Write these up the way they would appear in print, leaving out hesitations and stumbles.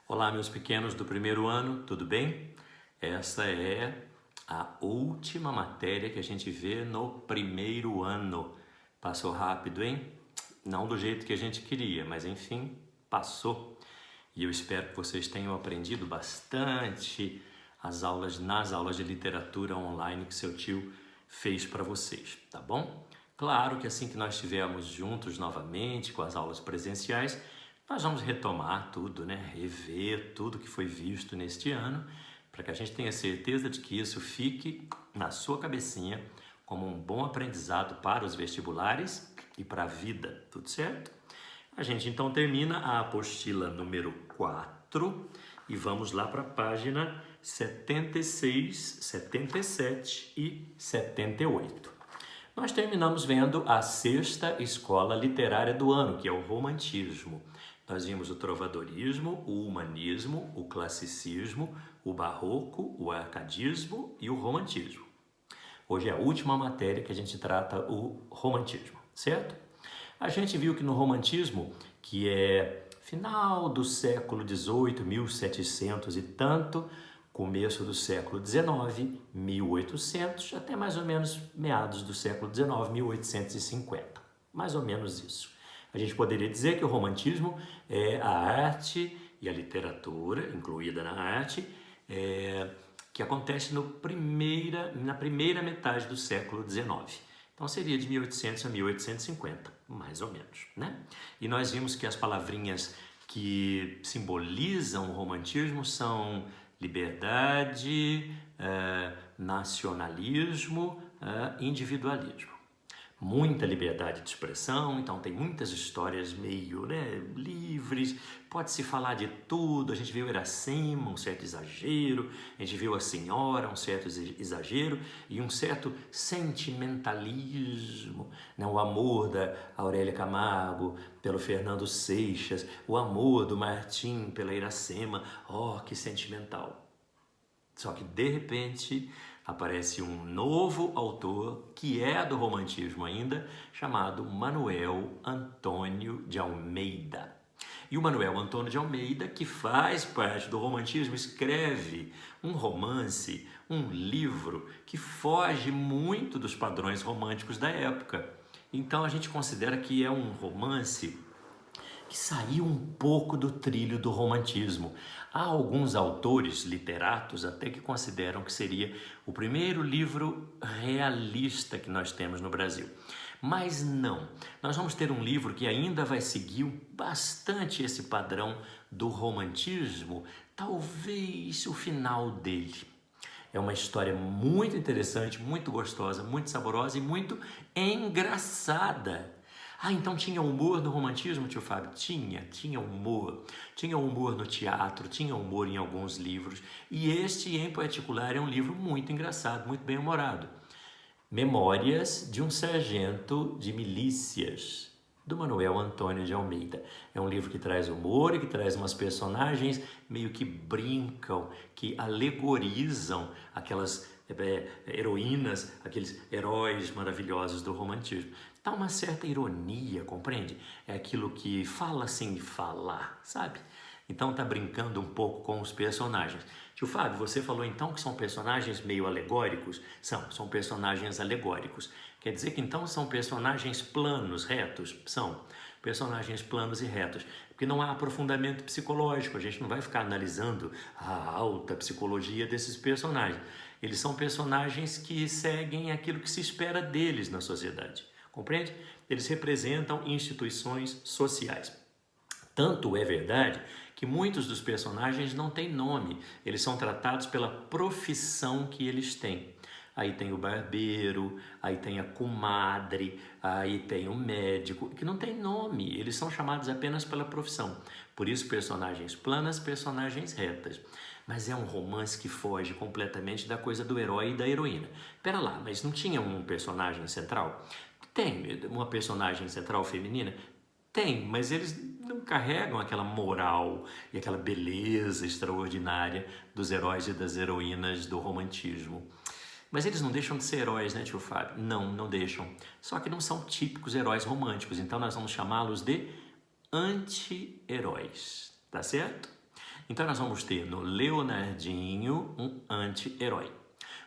Olá, meus pequenos do primeiro ano, tudo bem? Essa é a última matéria que a gente vê no primeiro ano. Passou rápido, hein? Não do jeito que a gente queria, mas enfim, passou. E eu espero que vocês tenham aprendido bastante nas aulas de literatura online que seu tio fez para vocês, tá bom? Claro que assim que nós estivermos juntos novamente com as aulas presenciais, nós vamos retomar tudo, né? Rever tudo que foi visto neste ano, para que a gente tenha certeza de que isso fique na sua cabecinha como um bom aprendizado para os vestibulares e para a vida, tudo certo? A gente então termina a apostila número 4 e vamos lá para a página 76, 77 e 78. Nós terminamos vendo a sexta escola literária do ano, que é o romantismo. Nós vimos o trovadorismo, o humanismo, o classicismo, o barroco, o arcadismo e o romantismo. Hoje é a última matéria que a gente trata o romantismo, certo? A gente viu que no romantismo, que é final do século XVIII, 1700 e tanto, começo do século XIX, 1800, até mais ou menos meados do século XIX, 1850. Mais ou menos isso. A gente poderia dizer que o romantismo é a arte e a literatura, incluída na arte, que acontece na primeira metade do século XIX. Então seria de 1800 a 1850, mais ou menos, né? E nós vimos que as palavrinhas que simbolizam o romantismo são liberdade, nacionalismo, individualismo. Muita liberdade de expressão, então tem muitas histórias meio livres, pode-se falar de tudo. A gente viu Iracema, um certo exagero, a gente viu a Senhora, um certo exagero e um certo sentimentalismo, né? O amor da Aurélia Camargo pelo Fernando Seixas, o amor do Martim pela Iracema, que sentimental. Só que de repente aparece um novo autor, que é do romantismo ainda, chamado Manuel Antônio de Almeida. E o Manuel Antônio de Almeida, que faz parte do romantismo, escreve um romance, um livro que foge muito dos padrões românticos da época. Então a gente considera que é um romance que saiu um pouco do trilho do romantismo. Há alguns autores literatos até que consideram que seria o primeiro livro realista que nós temos no Brasil. Mas não, nós vamos ter um livro que ainda vai seguir bastante esse padrão do romantismo, talvez o final dele. É uma história muito interessante, muito gostosa, muito saborosa e muito engraçada. Então tinha humor no romantismo, tio Fábio? Tinha humor. Tinha humor no teatro, tinha humor em alguns livros. E este, em particular, é um livro muito engraçado, muito bem-humorado. Memórias de um Sargento de Milícias, do Manuel Antônio de Almeida. É um livro que traz humor e que traz umas personagens meio que brincam, que alegorizam aquelas heroínas, aqueles heróis maravilhosos do romantismo. Dá uma certa ironia, compreende? É aquilo que fala sem falar, sabe? Então tá brincando um pouco com os personagens. Tio Fábio, você falou então que são personagens meio alegóricos? São personagens alegóricos. Quer dizer que então são personagens planos, retos? São personagens planos e retos. Porque não há aprofundamento psicológico, a gente não vai ficar analisando a alta psicologia desses personagens. Eles são personagens que seguem aquilo que se espera deles na sociedade. Compreende? Eles representam instituições sociais. Tanto é verdade que muitos dos personagens não têm nome, eles são tratados pela profissão que eles têm. Aí tem o barbeiro, aí tem a comadre, aí tem o médico, que não tem nome, eles são chamados apenas pela profissão. Por isso, personagens planas, personagens retas. Mas é um romance que foge completamente da coisa do herói e da heroína. Pera lá, mas não tinha um personagem central? Tem uma personagem central feminina? Tem, mas eles não carregam aquela moral e aquela beleza extraordinária dos heróis e das heroínas do romantismo. Mas eles não deixam de ser heróis, né, tio Fábio? Não deixam. Só que não são típicos heróis românticos, então nós vamos chamá-los de anti-heróis, tá certo? Então nós vamos ter no Leonardinho um anti-herói.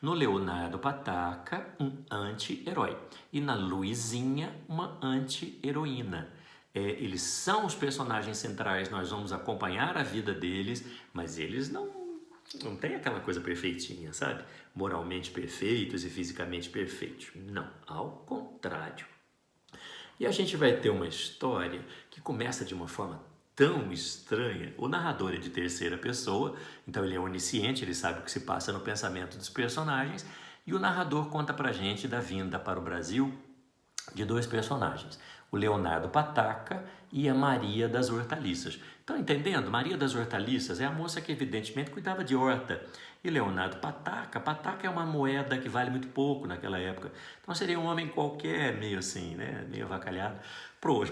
No Leonardo Pataca, um anti-herói. E na Luizinha, uma anti-heroína. Eles são os personagens centrais, nós vamos acompanhar a vida deles, mas eles não têm aquela coisa perfeitinha, sabe? Moralmente perfeitos e fisicamente perfeitos. Não, ao contrário. E a gente vai ter uma história que começa de uma forma tão estranha. O narrador é de terceira pessoa, então ele é onisciente, ele sabe o que se passa no pensamento dos personagens, e o narrador conta pra gente da vinda para o Brasil de dois personagens, o Leonardo Pataca e a Maria das Hortaliças. Estão entendendo? Maria das Hortaliças é a moça que evidentemente cuidava de horta. E Leonardo Pataca, Pataca é uma moeda que vale muito pouco naquela época. Então seria um homem qualquer, meio assim, né? Meio avacalhado.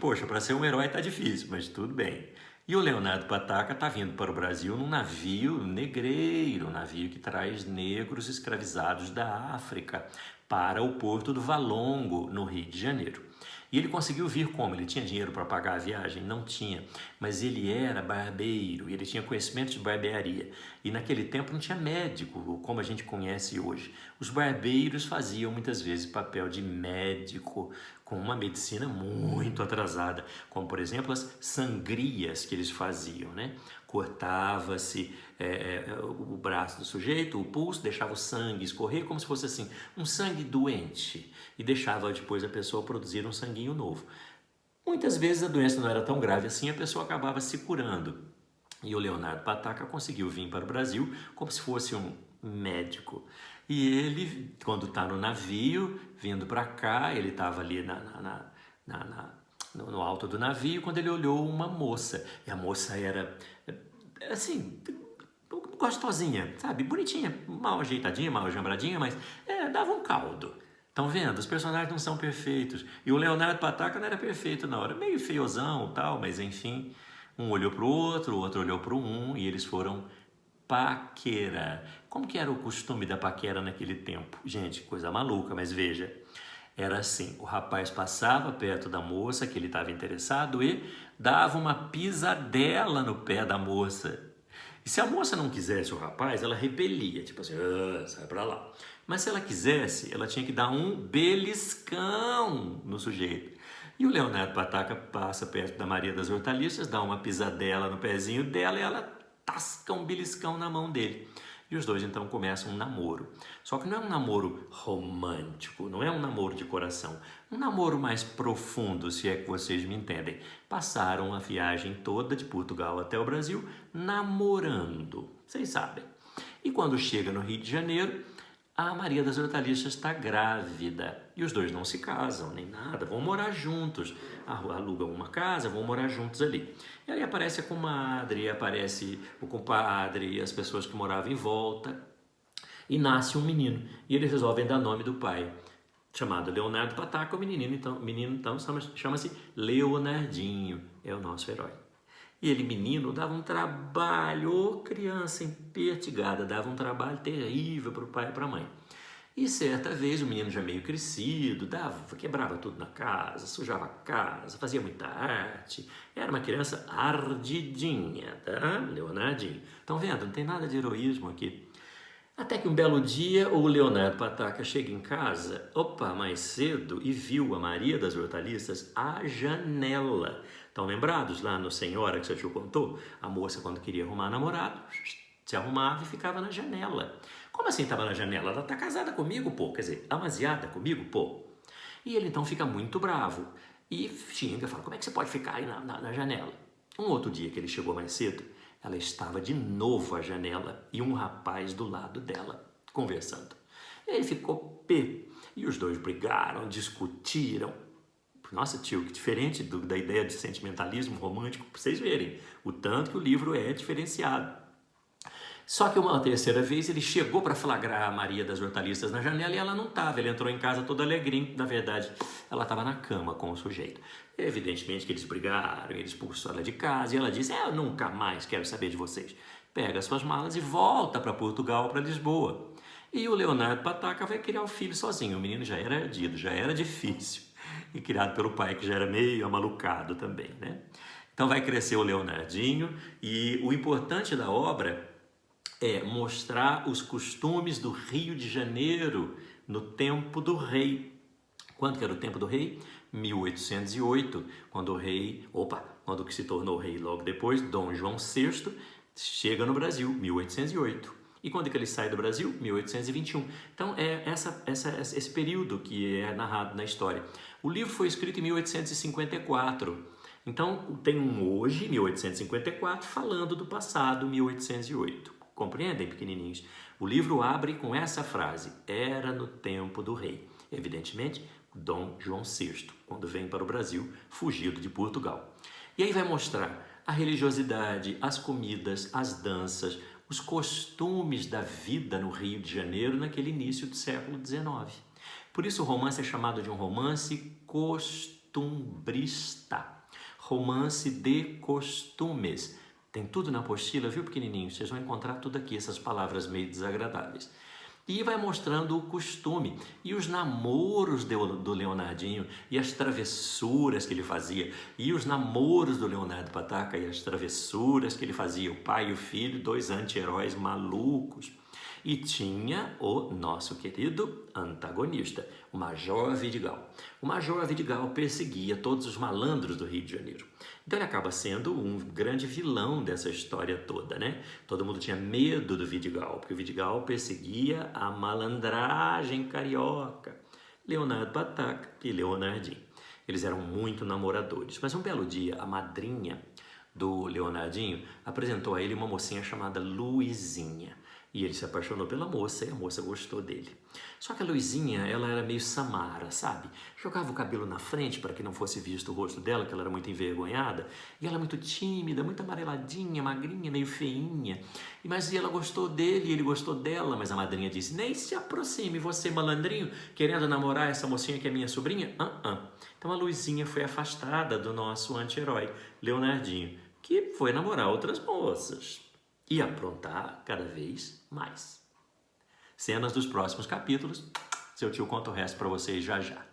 Poxa, para ser um herói tá difícil, mas tudo bem. E o Leonardo Pataca está vindo para o Brasil num navio negreiro, um navio que traz negros escravizados da África para o porto do Valongo, no Rio de Janeiro. E ele conseguiu vir como? Ele tinha dinheiro para pagar a viagem? Não tinha, mas ele era barbeiro, ele tinha conhecimento de barbearia. E naquele tempo não tinha médico, como a gente conhece hoje. Os barbeiros faziam muitas vezes papel de médico, com uma medicina muito atrasada, como por exemplo as sangrias que eles faziam, né? Cortava-se o braço do sujeito, o pulso, deixava o sangue escorrer como se fosse assim, um sangue doente, e deixava depois a pessoa produzir um sanguinho novo. Muitas vezes a doença não era tão grave assim, a pessoa acabava se curando. E o Leonardo Pataca conseguiu vir para o Brasil como se fosse um médico. E ele, quando está no navio, vindo para cá, ele estava ali no alto do navio, quando ele olhou uma moça. E a moça era, assim, gostosinha, sabe? Bonitinha, mal ajeitadinha, mal jambradinha, mas dava um caldo. Estão vendo? Os personagens não são perfeitos. E o Leonardo Pataca não era perfeito na hora. Meio feiozão e tal, mas enfim. Um olhou para o outro olhou para um e eles foram paquera. Como que era o costume da paquera naquele tempo? Gente, coisa maluca, mas veja. Era assim, o rapaz passava perto da moça que ele estava interessado e dava uma pisadela no pé da moça. E se a moça não quisesse o rapaz, ela repelia, tipo assim, sai pra lá. Mas se ela quisesse, ela tinha que dar um beliscão no sujeito. E o Leonardo Pataca passa perto da Maria das Hortaliças, dá uma pisadela no pezinho dela e ela tasca um beliscão na mão dele. E os dois então começam um namoro. Só que não é um namoro romântico, não é um namoro de coração. Um namoro mais profundo, se é que vocês me entendem. Passaram a viagem toda de Portugal até o Brasil namorando, vocês sabem. E quando chega no Rio de Janeiro, a Maria das Hortaliças está grávida. E os dois não se casam, nem nada, vão morar juntos. Alugam uma casa, vão morar juntos ali. E aí aparece a comadre, aparece o compadre e as pessoas que moravam em volta. E nasce um menino. E eles resolvem dar nome do pai, chamado Leonardo Pataca. O menino então chama-se Leonardinho. É o nosso herói. E ele, menino, dava um trabalho, criança empertigada, dava um trabalho terrível para o pai e para a mãe. E certa vez o menino já meio crescido, quebrava tudo na casa, sujava a casa, fazia muita arte. Era uma criança ardidinha, tá? Leonardinho. Estão vendo? Não tem nada de heroísmo aqui. Até que um belo dia o Leonardo Pataca chega em casa, mais cedo, e viu a Maria das Hortaliças à janela. Estão lembrados lá no Senhora que seu tio contou? A moça, quando queria arrumar namorado, se arrumava e ficava na janela. Como assim estava na janela? Ela está casada comigo, pô. Quer dizer, amaziada comigo, pô. E ele então fica muito bravo e xinga, fala, como é que você pode ficar aí na janela? Um outro dia que ele chegou mais cedo, ela estava de novo à janela e um rapaz do lado dela, conversando. E aí ficou pé. E os dois brigaram, discutiram. Nossa, tio, que diferente da ideia de sentimentalismo romântico, para vocês verem o tanto que o livro é diferenciado. Só que uma terceira vez ele chegou para flagrar a Maria das Hortaliças na janela e ela não estava. Ele entrou em casa todo alegrinho. Na verdade, ela estava na cama com o sujeito. Evidentemente que eles brigaram, ele expulsou ela de casa e ela disse, eu nunca mais quero saber de vocês. Pega as suas malas e volta para Portugal, para Lisboa. E o Leonardo Pataca vai criar o filho sozinho. O menino já era ardido, já era difícil. E criado pelo pai, que já era meio amalucado também, né? Então vai crescer o Leonardinho e o importante da obra é mostrar os costumes do Rio de Janeiro no tempo do rei. Quando que era o tempo do rei? 1808, quando quando que se tornou rei logo depois, Dom João VI, chega no Brasil, 1808. E quando é que ele sai do Brasil? 1821. Então é esse período que é narrado na história. O livro foi escrito em 1854. Então tem um hoje, 1854, falando do passado, 1808. Compreendem, pequenininhos? O livro abre com essa frase: era no tempo do rei. Evidentemente, Dom João VI, quando vem para o Brasil, fugido de Portugal. E aí vai mostrar a religiosidade, as comidas, as danças, os costumes da vida no Rio de Janeiro naquele início do século XIX. Por isso o romance é chamado de um romance costumbrista, romance de costumes. Tem tudo na apostila, viu, pequenininho? Vocês vão encontrar tudo aqui, essas palavras meio desagradáveis. E vai mostrando o costume e os namoros do Leonardinho e as travessuras que ele fazia. E os namoros do Leonardo Pataca e as travessuras que ele fazia. O pai e o filho, dois anti-heróis malucos. E tinha o nosso querido antagonista, o Major Vidigal. O Major Vidigal perseguia todos os malandros do Rio de Janeiro. Então ele acaba sendo um grande vilão dessa história toda, né? Todo mundo tinha medo do Vidigal, porque o Vidigal perseguia a malandragem carioca. Leonardo Pataca e Leonardinho. Eles eram muito namoradores. Mas um belo dia, a madrinha do Leonardinho apresentou a ele uma mocinha chamada Luizinha. E ele se apaixonou pela moça e a moça gostou dele. Só que a Luizinha, ela era meio Samara, sabe? Jogava o cabelo na frente para que não fosse visto o rosto dela, que ela era muito envergonhada. E ela muito tímida, muito amareladinha, magrinha, meio feinha. Mas ela gostou dele e ele gostou dela. Mas a madrinha disse: nem se aproxime, você malandrinho, querendo namorar essa mocinha que é minha sobrinha? Então a Luizinha foi afastada do nosso anti-herói, Leonardinho, que foi namorar outras moças e aprontar cada vez mais. Cenas dos próximos capítulos. Seu tio conta o resto para vocês já já.